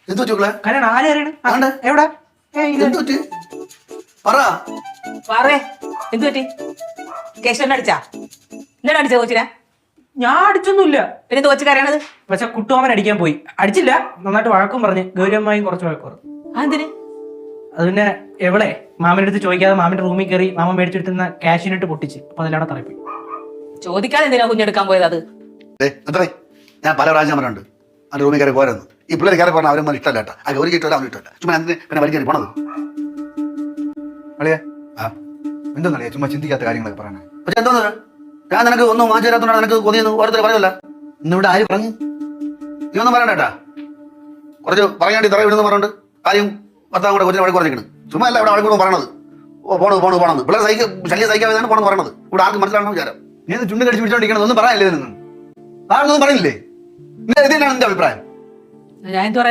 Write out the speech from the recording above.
എന്ത് പറ്റൂക്കളെ കല്യാണം ആര് ആണ്ട്. എവിടെ എന്ത് പറ്റി പറ പറേ എന്തു പറ്റി കേശവനെ അടിച്ചാ എന്താണ് അടിച്ച കോച്ചിനെ? ഞാൻ അടിച്ചൊന്നുമില്ല. പിന്നെ കോച്ച് കരയണത് പക്ഷെ കുട്ടുമാമൻ അടിക്കാൻ പോയി. അടിച്ചില്ല, നന്നായിട്ട് വഴക്കും പറഞ്ഞ് ഗൗരവമായും കുറച്ച് വഴക്കും പറഞ്ഞു. അതെന്തിന്? അത് പിന്നെ എവളെ മാമന്റെ അടുത്ത് ചോദിക്കാതെ മാമന്റെ റൂമിൽ കയറി മാമൻ മേടിച്ചെടുത്തുന്ന ക്യാഷിനിട്ട് പൊട്ടിച്ച്. അപ്പൊ അതിലാണ് തറയിപ്പോയി. ചോദിക്കാതെ എന്തിനാ കുഞ്ഞെടുക്കാൻ പോയത്? അത് അത്രേ ഞാൻ പല പ്രാവശ്യം പറഞ്ഞുണ്ട് ആ റൂമിൽ കയറി പോരെന്ന്. ഈ പിള്ളേർ കയറി പറഞ്ഞാൽ അവരൊന്നും ഇഷ്ടമല്ല കേട്ടോ. ആ ഗൗരി കിട്ടില്ല അവന് ഇഷ്ടമല്ല. ചുമ്മാ എന്തിന് പിന്നെ വരി കയറി പോണത്? അളിയ എന്തെന്നറിയാ ചുമ്മാ ചിന്തിക്കാത്ത കാര്യങ്ങളൊക്കെ പറയണേ. പക്ഷെ എന്തോന്ന് ഞാൻ നിനക്ക് ഒന്നും വാങ്ങിച്ചു തരാത്തോണ്ടാണ് നിനക്ക് കൊതിയെന്ന് ഓരോരുത്തർ പറയല്ല. ഇന്നിവിടെ ആര് പറഞ്ഞു? നീ ഒന്നും പറയണ്ടേട്ടാ. കുറച്ച് പറയാണ്ടി തറ വിടുന്ന് പറഞ്ഞിട്ട് കാര്യം ഭർത്താവ് കൂടെ കൊച്ചിനെ വഴക്ക് പറഞ്ഞിരിക്കണം. ചുമ്മാ അല്ല ഇവിടെ ആളും കൂടെ പറയണത്. ഓ പോണെന്ന് പിള്ളേർ ശല്യം സഹിക്കാതെ പോണെന്ന് പറയണത്. ഇവിടെ ആർക്ക് മനസ്സിലാണോ വിചാരം? നീ ചുണ്ട് കടിച്ച് പിടിച്ചോണ്ടിരിക്കണത് ഒന്നും പറയാനില്ലേ? ഇതിനൊന്നും ആരൊന്നും പറയുന്നില്ലേ? ഇതിനാണ് എന്റെ അഭിപ്രായം. ഞാൻ എന്ത് പറയാ?